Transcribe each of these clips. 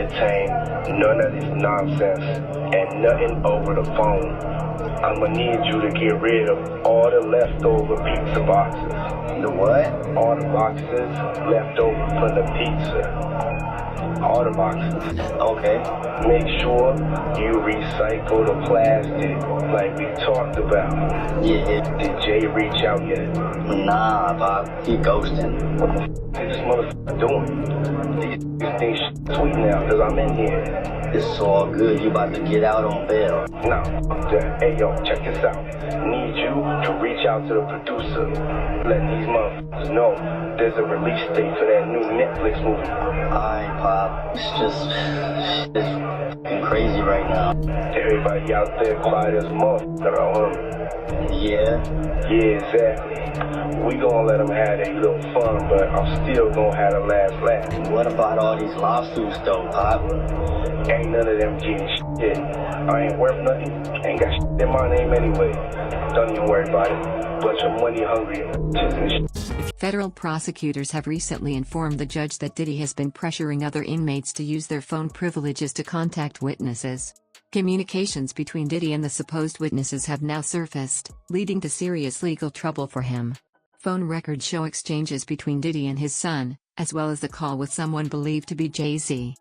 entertain none of this nonsense and nothing over the phone. I'm gonna need you to get rid of all the leftover pizza boxes. The what? All the boxes left over from the pizza. All the boxes. Okay. Make sure you recycle the plastic like we talked about. Yeah. Did Jay reach out yet? Nah, Pop. He ghosting. What the f is this motherfucker doing? These things sweet now because I'm in here. It's all good. You about to get out on bail. No. Hey, yo, check this out. Need you to reach out to the producer. Let these motherfuckers know there's a release date for that new Netflix movie. Alright, Pop. It's fucking crazy right now. Everybody out there quiet as a motherfucker, huh? Yeah? Yeah, exactly. We gonna let them have their little fun, but I'm still gonna have the last laugh. What about all these lawsuits, though, Pop? Ain't none of them getting shit. I ain't worth nothing. Ain't got shit in my name anyway. Don't even worry about it. Bunch of money hungry and shit. Federal prosecutors have recently informed the judge that Diddy has been pressuring other inmates to use their phone privileges to contact witnesses. Communications between Diddy and the supposed witnesses have now surfaced, leading to serious legal trouble for him. Phone records show exchanges between Diddy and his son, as well as the call with someone believed to be Jay-Z.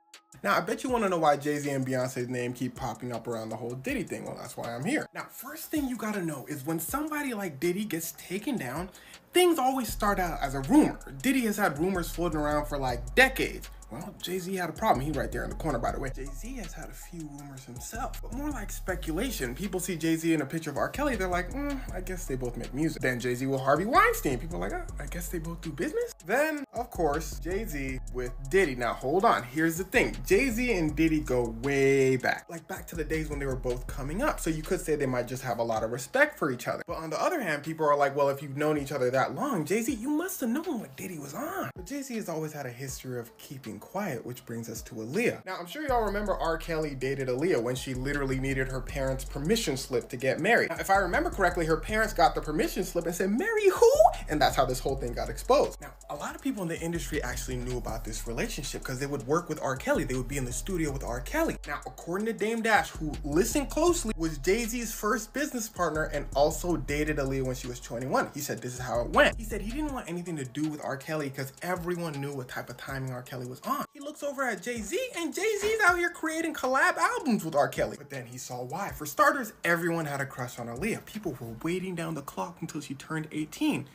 Now, I bet you want to know why Jay-Z and Beyonce's name keep popping up around the whole Diddy thing. Well, that's why I'm here. Now, first thing you gotta know is when somebody like Diddy gets taken down, things always start out as a rumor. Diddy has had rumors floating around for like decades. Well, Jay-Z had a problem. He's right there in the corner, by the way. Jay-Z has had a few rumors himself, but more like speculation. People see Jay-Z in a picture of R. Kelly, they're like, I guess they both make music. Then Jay-Z with Harvey Weinstein. People are like, oh, I guess they both do business. Then, of course, Jay-Z with Diddy. Now, hold on. Here's the thing. Jay-Z and Diddy go way back. Like back to the days when they were both coming up. So you could say they might just have a lot of respect for each other. But on the other hand, people are like, well, if you've known each other that long, Jay-Z, you must have known what Diddy was on. But Jay-Z has always had a history of keeping quiet, which brings us to Aaliyah. Now, I'm sure y'all remember R. Kelly dated Aaliyah when she literally needed her parents' permission slip to get married. Now, if I remember correctly, her parents got the permission slip and said, marry who? And that's how this whole thing got exposed. Now, a lot of people in the industry actually knew about this relationship because they would work with R. Kelly. They would be in the studio with R. Kelly. Now, according to Dame Dash, who listened closely, was Jay-Z's first business partner and also dated Aaliyah when she was 21. He said this is how it went. He said he didn't want anything to do with R. Kelly because everyone knew what type of timing R. Kelly was on. He looks over at Jay-Z and Jay-Z's out here creating collab albums with R. Kelly. But then he saw why. For starters, everyone had a crush on Aaliyah. People were waiting down the clock until she turned 18.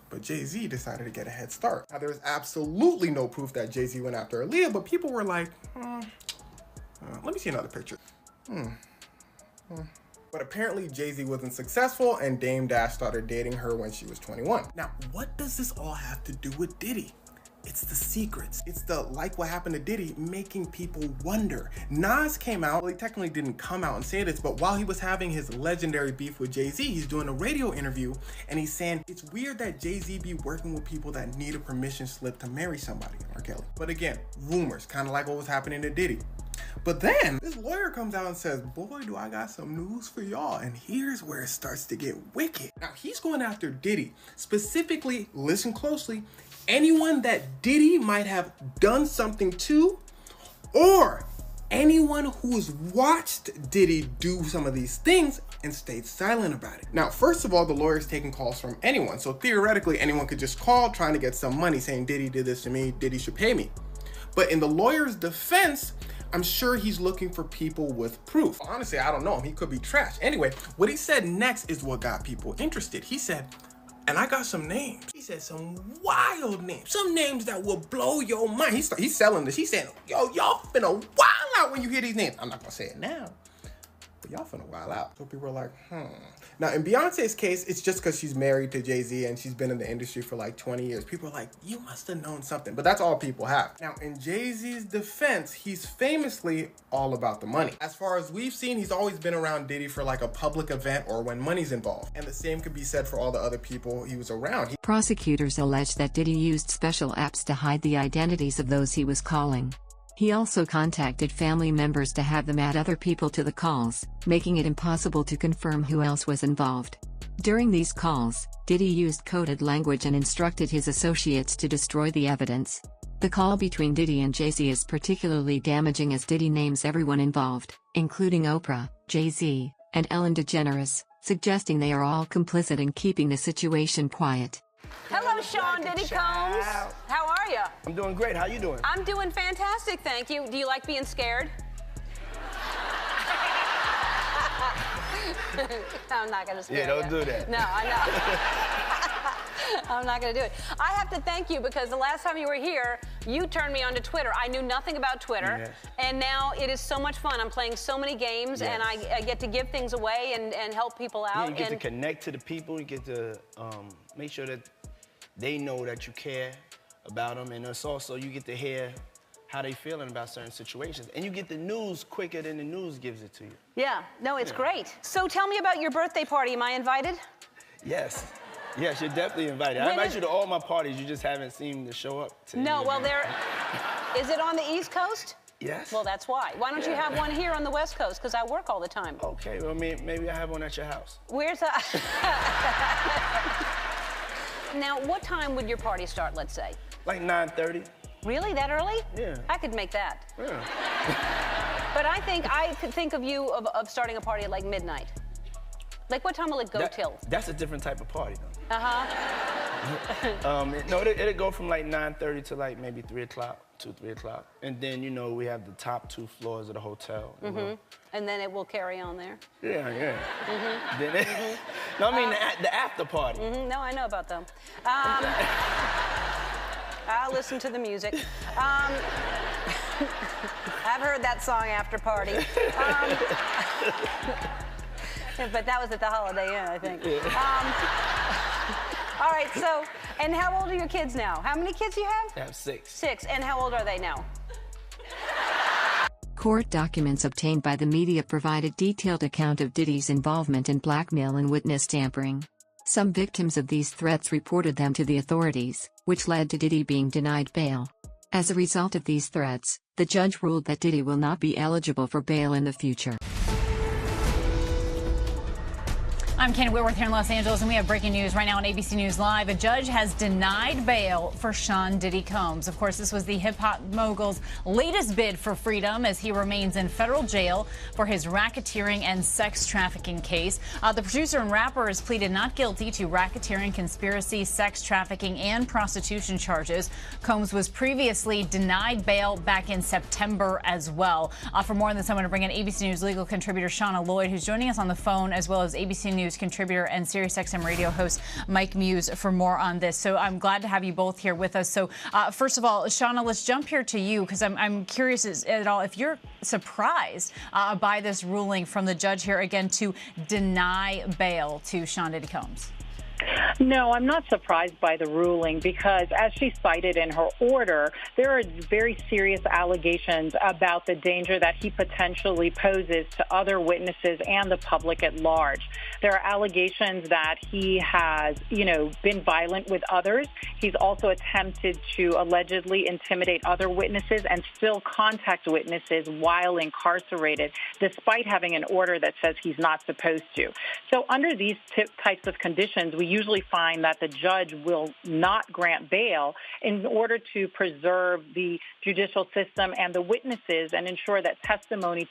But Jay-Z decided to get a head start. Now, there was absolutely no proof that Jay-Z went after Aaliyah, but people were like, let me see another picture. But apparently Jay-Z wasn't successful and Dame Dash started dating her when she was 21. Now, what does this all have to do with Diddy? It's the secrets. It's the, like what happened to Diddy, making people wonder. Nas came out, well, he technically didn't come out and say this, but while he was having his legendary beef with Jay-Z, he's doing a radio interview and he's saying, it's weird that Jay-Z be working with people that need a permission slip to marry somebody, R. Kelly. But again, rumors, kind of like what was happening to Diddy. But then this lawyer comes out and says, boy, do I got some news for y'all. And here's where it starts to get wicked. Now, he's going after Diddy. Specifically, listen closely, anyone that Diddy might have done something to, or anyone who has watched Diddy do some of these things and stayed silent about it. Now, first of all, the lawyer's taking calls from anyone. So theoretically, anyone could just call trying to get some money saying Diddy did this to me, Diddy should pay me. But in the lawyer's defense, I'm sure he's looking for people with proof. Honestly, I don't know him. He could be trash. Anyway, what he said next is what got people interested. He said, and I got some names. He said some wild names, some names that will blow your mind. He's selling this. He said, yo, y'all finna wild out when you hear these names. I'm not gonna say it now, but y'all finna wild out. So people are like, Now, in Beyonce's case, it's just because she's married to Jay-Z and she's been in the industry for like 20 years. People are like, you must have known something, but that's all people have. Now, in Jay-Z's defense, he's famously all about the money. As far as we've seen, he's always been around Diddy for like a public event or when money's involved. And the same could be said for all the other people he was around. Prosecutors allege that Diddy used special apps to hide the identities of those he was calling. He also contacted family members to have them add other people to the calls, making it impossible to confirm who else was involved. During these calls, Diddy used coded language and instructed his associates to destroy the evidence. The call between Diddy and Jay-Z is particularly damaging as Diddy names everyone involved, including Oprah, Jay-Z, and Ellen DeGeneres, suggesting they are all complicit in keeping the situation quiet. Hello, Sean Diddy Combs. How are you? I'm doing great. How you doing? I'm doing fantastic, thank you. Do you like being scared? I'm not going to scare you. Yeah, don't do that. No, I know. I'm not going to do it. I have to thank you because the last time you were here, you turned me on to Twitter. I knew nothing about Twitter, yes. And now it is so much fun. I'm playing so many games, yes. and I get to give things away and help people out. Yeah, you get to connect to the people. You get to make sure that they know that you care about them, and it's also you get to hear how they feeling about certain situations. And you get the news quicker than the news gives it to you. Yeah, no, it's great. So tell me about your birthday party. Am I invited? Yes. Yes, you're definitely invited. I invite you to all my parties. You just haven't seemed to show up to No, well, is it on the East Coast? Yes. Well, that's why. Why don't you have one here on the West Coast? Because I work all the time. Okay, well, maybe I have one at your house. Where's that? Now, what time would your party start, let's say? Like 9:30. Really? That early? Yeah. I could make that. Yeah. But I could think of you of starting a party at like midnight. Like, what time will it go till? That's a different type of party, though. Uh-huh. No, it'll go from like 9:30 to like maybe 3 o'clock, 3 o'clock. And then, you know, we have the top 2 floors of the hotel. You know? And then it will carry on there? Yeah, yeah. Then no, I mean the after party. No, I know about them. I'll listen to the music. I've heard that song, After Party. But that was at the Holiday Inn, I think. All right, so, and how old are your kids now? How many kids do you have? I have 6. 6, and how old are they now? Court documents obtained by the media provide a detailed account of Diddy's involvement in blackmail and witness tampering. Some victims of these threats reported them to the authorities, which led to Diddy being denied bail. As a result of these threats, the judge ruled that Diddy will not be eligible for bail in the future. I'm Ken Whitworth here in Los Angeles, and we have breaking news right now on ABC News Live. A judge has denied bail for Sean Diddy Combs. Of course, this was the hip-hop mogul's latest bid for freedom as he remains in federal jail for his racketeering and sex trafficking case. The producer and rapper has pleaded not guilty to racketeering, conspiracy, sex trafficking, and prostitution charges. Combs was previously denied bail back in September as well. For more on this, I'm going to bring in ABC News legal contributor Shauna Lloyd, who's joining us on the phone, as well as ABC News contributor and SiriusXM radio host Mike Muse for more on this. So I'm glad to have you both here with us. So first of all, Shauna, let's jump here to you because I'm curious at all if you're surprised by this ruling from the judge here again to deny bail to Sean Diddy Combs. No, I'm not surprised by the ruling because, as she cited in her order, there are very serious allegations about the danger that he potentially poses to other witnesses and the public at large. There are allegations that he has, been violent with others. He's also attempted to allegedly intimidate other witnesses and still contact witnesses while incarcerated, despite having an order that says he's not supposed to. So under these types of conditions, we usually find that the judge will not grant bail in order to preserve the judicial system and the witnesses and ensure that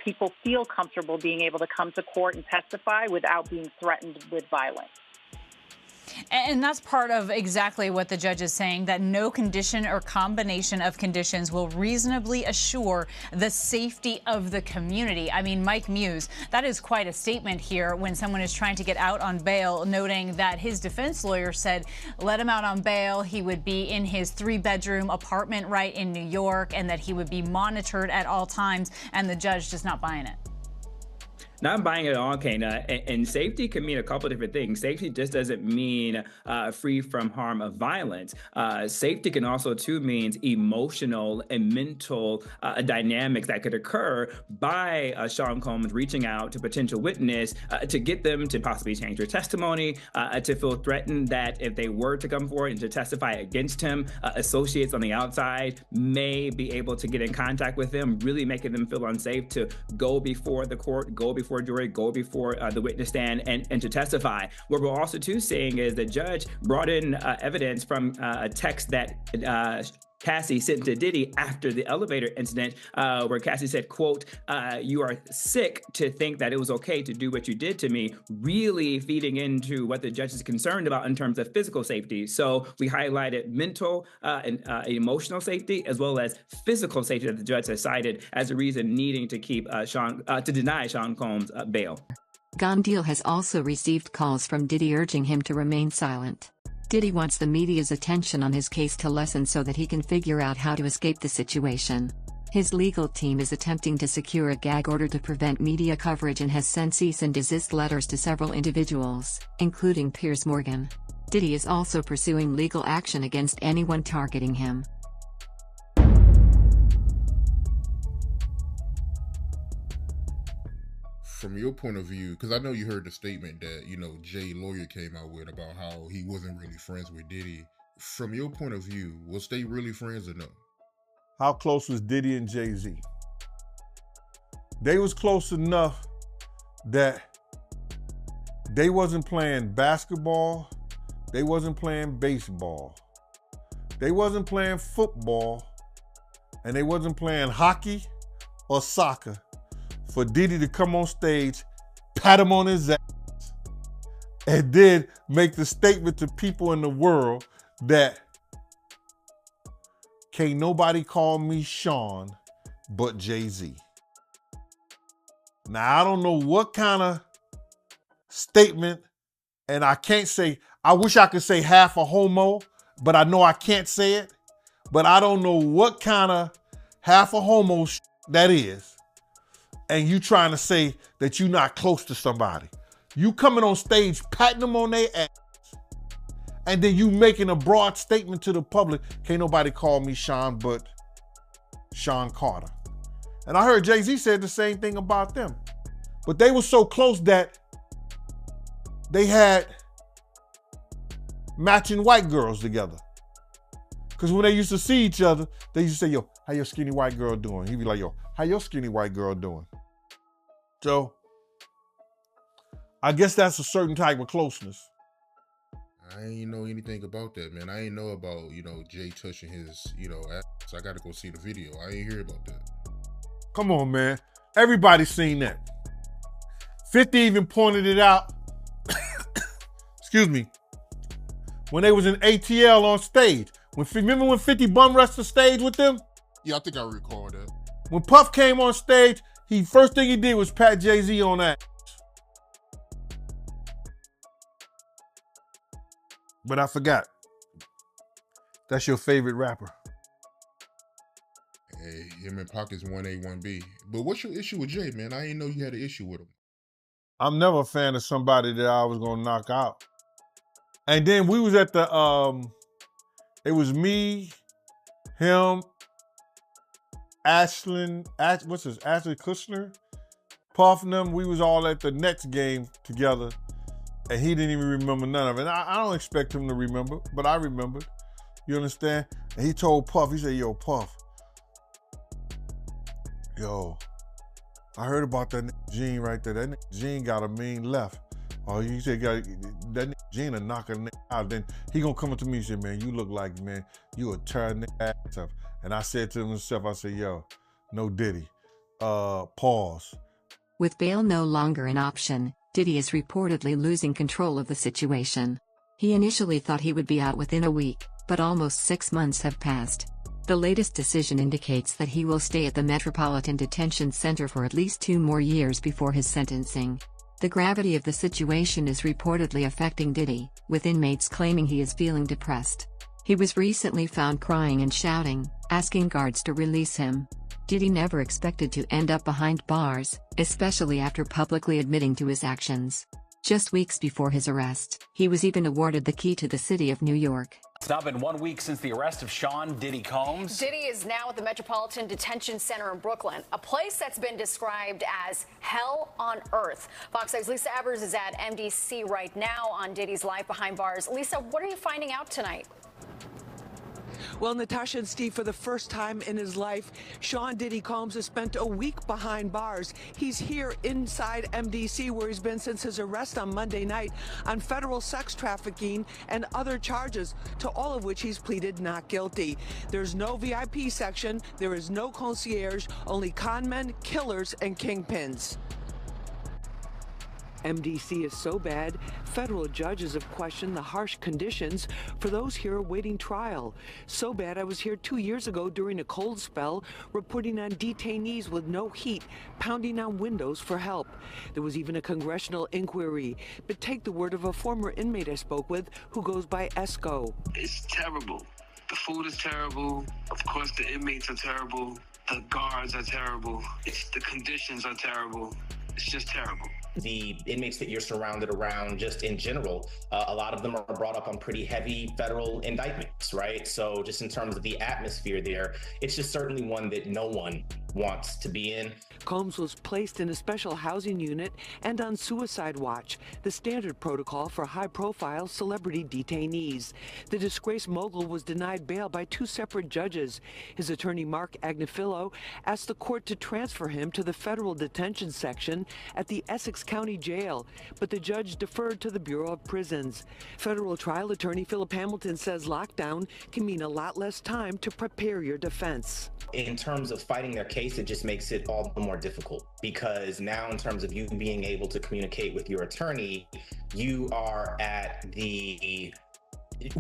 people feel comfortable being able to come to court and testify without being threatened with violence. And that's part of exactly what the judge is saying, that no condition or combination of conditions will reasonably assure the safety of the community. I mean, Mike Muse, that is quite a statement here when someone is trying to get out on bail, noting that his defense lawyer said let him out on bail. He would be in his 3-bedroom apartment right in New York and that he would be monitored at all times. And the judge just not buying it. Not buying it at all, Kana. And safety can mean a couple different things. Safety just doesn't mean free from harm of violence. Safety can also, too, means emotional and mental dynamics that could occur by Sean Combs reaching out to potential witness to get them to possibly change their testimony, to feel threatened that if they were to come forward and to testify against him, associates on the outside may be able to get in contact with them, really making them feel unsafe to go before the court, go before before a jury, go before the witness stand and to testify. What we're also too seeing is the judge brought in evidence from a text that Cassie sent to Diddy after the elevator incident, where Cassie said, quote, "You are sick to think that it was okay to do what you did to me," really feeding into what the judge is concerned about in terms of physical safety. So we highlighted mental and emotional safety as well as physical safety that the judge has cited as a reason needing to keep to deny Sean Combs bail. Gondil has also received calls from Diddy urging him to remain silent. Diddy wants the media's attention on his case to lessen so that he can figure out how to escape the situation. His legal team is attempting to secure a gag order to prevent media coverage and has sent cease and desist letters to several individuals, including Piers Morgan. Diddy is also pursuing legal action against anyone targeting him. From your point of view, because I know you heard the statement that, you know, Jay lawyer came out with about how he wasn't really friends with Diddy. From your point of view, was they really friends or no? How close was Diddy and Jay-Z? They was close enough that they wasn't playing basketball, they wasn't playing baseball, they wasn't playing football, and they wasn't playing hockey or soccer for Diddy to come on stage, pat him on his ass, and then make the statement to people in the world that can't nobody call me Sean but Jay-Z. Now, I don't know what kind of statement, and I can't say, I wish I could say half a homo, but I know I can't say it, but I don't know what kind of half a homo that is. And you trying to say that you're not close to somebody. You coming on stage, patting them on their ass, and then you making a broad statement to the public, can't nobody call me Sean but Sean Carter. And I heard Jay-Z said the same thing about them. But they were so close that they had matching white girls together. Because when they used to see each other, they used to say, yo, how your skinny white girl doing? He'd be like, yo, how your skinny white girl doing? So, I guess that's a certain type of closeness. I ain't know anything about that, man. I ain't know about, you know, Jay touching his, you know, ass. I got to go see the video. I ain't hear about that. Come on, man. Everybody's seen that. 50 even pointed it out. Excuse me. When they was in ATL on stage. Remember when 50 bum rushed the stage with them? Yeah, I think I recall that. When Puff came on stage, first thing he did was pat Jay-Z on that. But I forgot. That's your favorite rapper. Hey, him and Pac is 1A, 1B. But what's your issue with Jay, man? I didn't know you had an issue with him. I'm never a fan of somebody that I was gonna knock out. And then we was at the, it was me, him, Ashley Kushner, Puff and them. We was all at the next game together, and he didn't even remember none of it. And I don't expect him to remember, but I remembered. You understand? And he told Puff, he said, yo, Puff, yo, I heard about that Gene right there. That Gene got a mean left. Oh, you said that Gene a knock a out. Then he gonna come up to me and say, man, you look like, man, you a turn ass up. And I said to himself, I said, yo, no Diddy. Pause. With bail no longer an option, Diddy is reportedly losing control of the situation. He initially thought he would be out within a week, but almost 6 months have passed. The latest decision indicates that he will stay at the Metropolitan Detention Center for at least 2 more years before his sentencing. The gravity of the situation is reportedly affecting Diddy, with inmates claiming he is feeling depressed. He was recently found crying and shouting, asking guards to release him. Diddy never expected to end up behind bars, especially after publicly admitting to his actions. Just weeks before his arrest, he was even awarded the key to the city of New York. It's now been 1 week since the arrest of Sean Diddy Combs. Diddy is now at the Metropolitan Detention Center in Brooklyn, a place that's been described as hell on earth. Fox 5's Lisa Evers is at MDC right now on Diddy's life behind bars. Lisa, what are you finding out tonight? Well, Natasha and Steve, for the first time in his life, Sean Diddy Combs has spent a week behind bars. He's here inside MDC, where he's been since his arrest on Monday night on federal sex trafficking and other charges, to all of which he's pleaded not guilty. There's no VIP section, there is no concierge, only conmen, killers, and kingpins. MDC is so bad, federal judges have questioned the harsh conditions for those here awaiting trial. So bad, I was here 2 years ago during a cold spell, reporting on detainees with no heat, pounding on windows for help. There was even a congressional inquiry. But take the word of a former inmate I spoke with who goes by Esco. It's terrible. The food is terrible. Of course, the inmates are terrible. The guards are terrible. The conditions are terrible. It's just terrible. The inmates that you're surrounded around, just in general, a lot of them are brought up on pretty heavy federal indictments, right? So just in terms of the atmosphere there, it's just certainly one that no one wants to be in. Combs was placed in a special housing unit and on suicide watch, the standard protocol for high-profile celebrity detainees. The disgraced mogul was denied bail by 2 separate judges. His attorney, Mark Agnifilo, asked the court to transfer him to the federal detention section at the Essex County Jail, but the judge deferred to the Bureau of Prisons. Federal trial attorney Philip Hamilton says lockdown can mean a lot less time to prepare your defense. In terms of fighting their case, it just makes it all the more difficult, because now in terms of you being able to communicate with your attorney, you are at the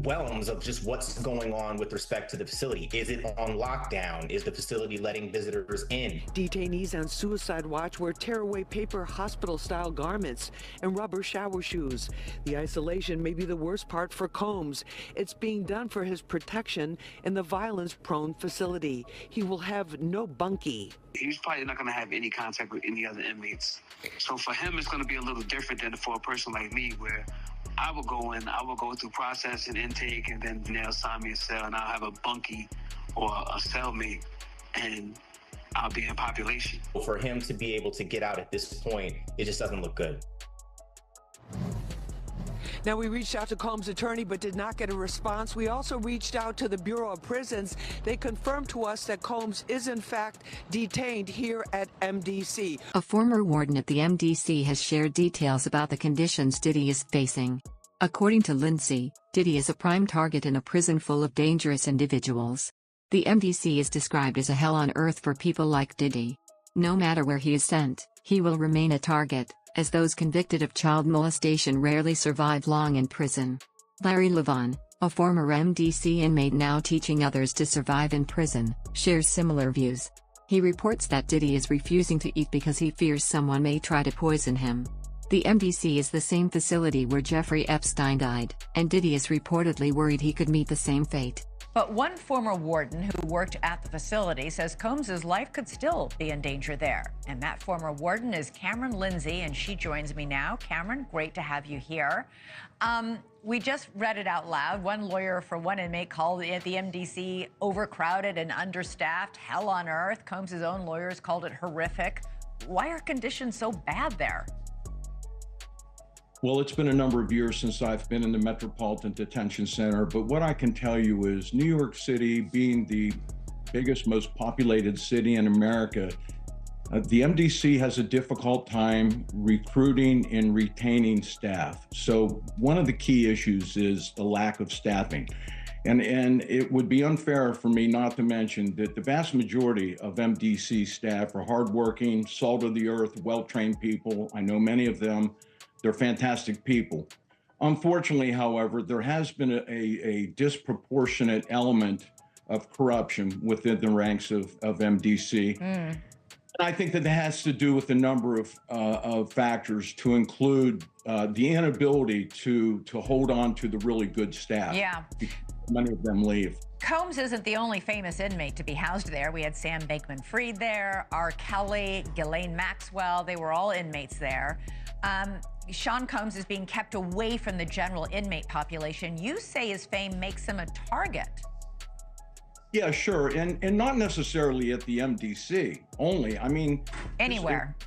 realms of just what's going on with respect to the facility. Is it on lockdown? Is the facility letting visitors in? Detainees on suicide watch wear tearaway paper hospital-style garments and rubber shower shoes. The isolation may be the worst part for Combs. It's being done for his protection in the violence-prone facility. He will have no bunkie. He's probably not going to have any contact with any other inmates. So for him, it's going to be a little different than for a person like me, where I will go in, I will go through process and intake, and then they'll assign me a cell, and I'll have a bunkie or a cellmate, and I'll be in population. For him to be able to get out at this point, it just doesn't look good. Now, we reached out to Combs' attorney but did not get a response. We also reached out to the Bureau of Prisons. They confirmed to us that Combs is in fact detained here at MDC. A former warden at the MDC has shared details about the conditions Diddy is facing. According to Lindsay, Diddy is a prime target in a prison full of dangerous individuals. The MDC is described as a hell on earth for people like Diddy. No matter where he is sent, he will remain a target, as those convicted of child molestation rarely survive long in prison. Larry Levon, a former MDC inmate now teaching others to survive in prison, shares similar views. He reports that Diddy is refusing to eat because he fears someone may try to poison him. The MDC is the same facility where Jeffrey Epstein died, and Diddy is reportedly worried he could meet the same fate. But one former warden who worked at the facility says Combs' life could still be in danger there. And that former warden is Cameron Lindsay, and she joins me now. Cameron, great to have you here. We just read it out loud. One lawyer for one inmate called the MDC overcrowded and understaffed, hell on earth. Combs' own lawyers called it horrific. Why are conditions so bad there? Well, it's been a number of years since I've been in the Metropolitan Detention Center, but what I can tell you is New York City, being the biggest, most populated city in America, the MDC has a difficult time recruiting and retaining staff. So one of the key issues is the lack of staffing. And it would be unfair for me not to mention that the vast majority of MDC staff are hardworking, salt of the earth, well-trained people. I know many of them. They're fantastic people. Unfortunately, however, there has been a disproportionate element of corruption within the ranks of MDC. And I think that has to do with a number of factors, to include the inability to hold on to the really good staff. Yeah. Many of them leave. Combs isn't the only famous inmate to be housed there. We had Sam Bankman-Fried there, R. Kelly, Ghislaine Maxwell. They were all inmates there. Sean Combs is being kept away from the general inmate population. You say his fame makes him a target. Yeah, sure. And not necessarily at the MDC only. I mean, anywhere.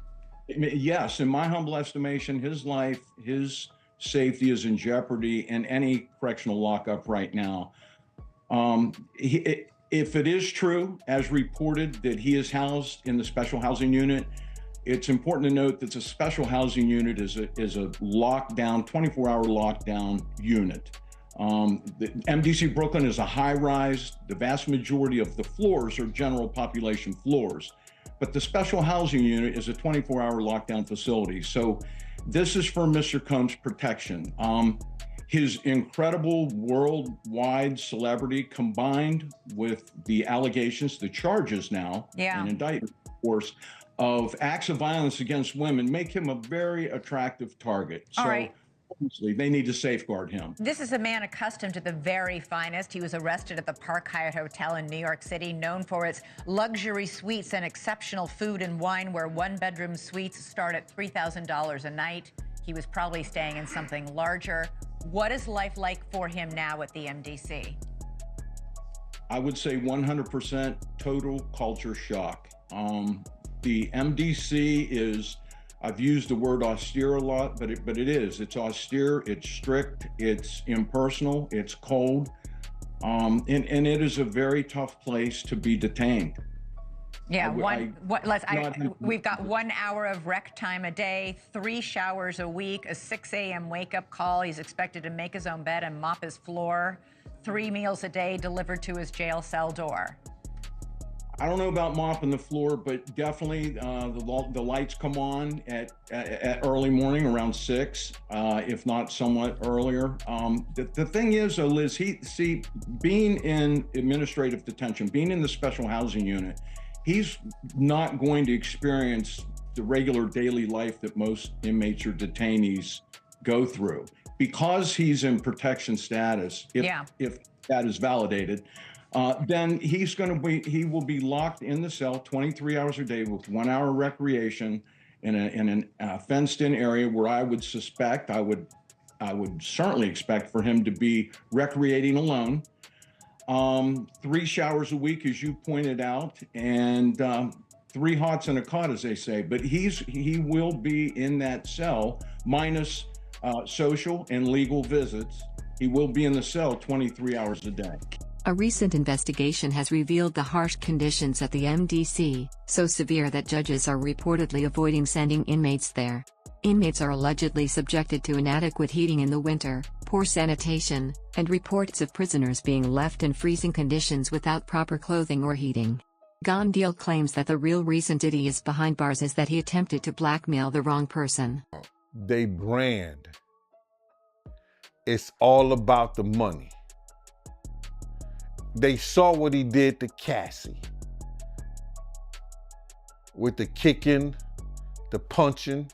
Yes, in my humble estimation, his life, his safety is in jeopardy in any correctional lockup right now. If it is true, as reported, that he is housed in the special housing unit, it's important to note that the special housing unit is a lockdown, 24-hour lockdown unit. The MDC Brooklyn is a high-rise. The vast majority of the floors are general population floors. But the special housing unit is a 24-hour lockdown facility. So this is for Mr. Combs' protection. His incredible worldwide celebrity combined with the allegations, the charges now, an indictment, of course, of acts of violence against women make him a very attractive target. All So right. obviously they need to safeguard him. This is a man accustomed to the very finest. He was arrested at the Park Hyatt Hotel in New York City, known for its luxury suites and exceptional food and wine, where one-bedroom suites start at $3,000 a night. He was probably staying in something larger. What is life like for him now at the MDC? I would say 100% total culture shock. The MDC is, I've used the word austere a lot, but it is. It's austere, it's strict, it's impersonal, it's cold, and it is a very tough place to be detained. Yeah, we've got 1 hour of rec time a day, 3 showers a week, a 6 a.m. wake-up call. He's expected to make his own bed and mop his floor, 3 meals a day delivered to his jail cell door. I don't know about mopping the floor, but definitely the lights come on at early morning around 6, if not somewhat earlier. The thing is, Liz, being in administrative detention, being in the special housing unit, he's not going to experience the regular daily life that most inmates or detainees go through. Because he's in protection status, if that is validated, then he will be locked in the cell 23 hours a day with 1 hour recreation in a fenced-in area where I would certainly expect for him to be recreating alone. 3 showers a week, as you pointed out, and 3 hots and a cot, as they say. But he will be in that cell minus social and legal visits. He will be in the cell 23 hours a day. A recent investigation has revealed the harsh conditions at the MDC, so severe that judges are reportedly avoiding sending inmates there. Inmates are allegedly subjected to inadequate heating in the winter, poor sanitation, and reports of prisoners being left in freezing conditions without proper clothing or heating. Gondil claims that the real reason Diddy is behind bars is that he attempted to blackmail the wrong person. They brand. It's all about the money. They saw what he did to Cassie. With the kicking, the punching.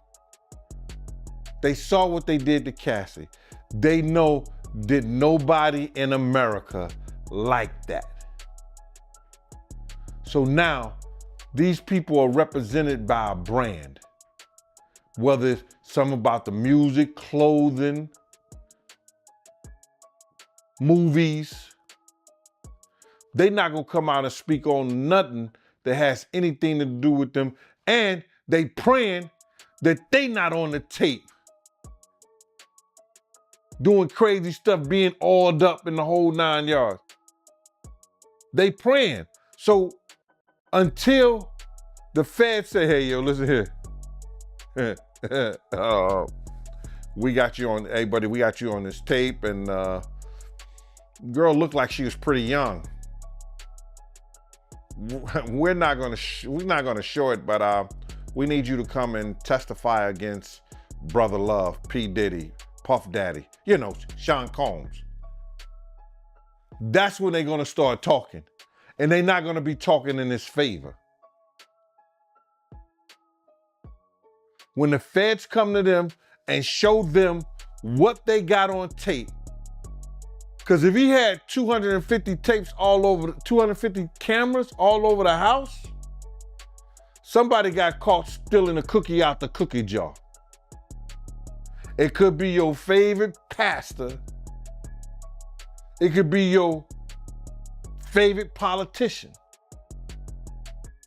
They saw what they did to Cassie. They know that nobody in America like that. So now, these people are represented by a brand. Whether it's something about the music, clothing, movies, they're not gonna come out and speak on nothing that has anything to do with them. And they praying that they not on the tape doing crazy stuff, being oiled up in the whole 9 yards. They praying. So until the feds say, hey, yo, listen here. We got you on, hey, buddy, we got you on this tape, and girl looked like she was pretty young. We're not gonna show it, but we need you to come and testify against Brother Love, P. Diddy, Puff Daddy, you know, Sean Combs. That's when they're gonna start talking. And they're not gonna be talking in his favor. When the feds come to them and show them what they got on tape, because if he had 250 tapes all over, 250 cameras all over the house, somebody got caught stealing a cookie out the cookie jar. It could be your favorite pastor. It could be your favorite politician.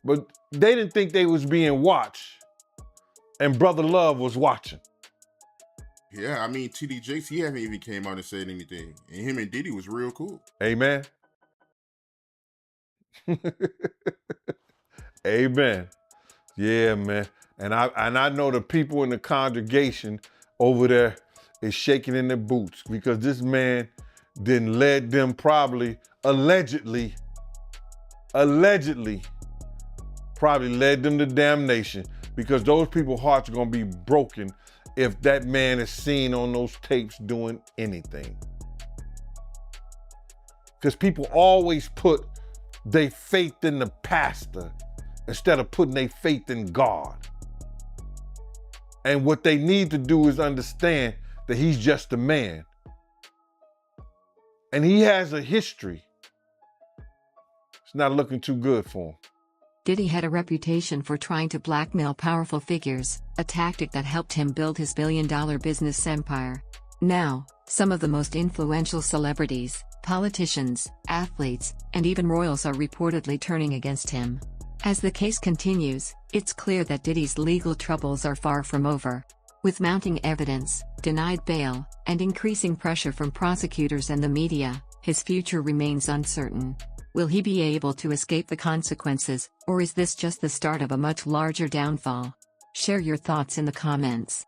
But they didn't think they was being watched. And Brother Love was watching. Yeah, I mean, TD Jakes, he haven't even came out and said anything. And him and Diddy was real cool. Amen. Amen. Yeah, man. And I know the people in the congregation over there is shaking in their boots because this man then led them probably, allegedly probably led them to damnation because those people's hearts are going to be broken if that man is seen on those tapes doing anything. Because people always put their faith in the pastor instead of putting their faith in God. And what they need to do is understand that he's just a man. And he has a history. It's not looking too good for him. Diddy had a reputation for trying to blackmail powerful figures, a tactic that helped him build his billion-dollar business empire. Now, some of the most influential celebrities, politicians, athletes, and even royals are reportedly turning against him. As the case continues, it's clear that Diddy's legal troubles are far from over. With mounting evidence, denied bail, and increasing pressure from prosecutors and the media, his future remains uncertain. Will he be able to escape the consequences, or is this just the start of a much larger downfall? Share your thoughts in the comments.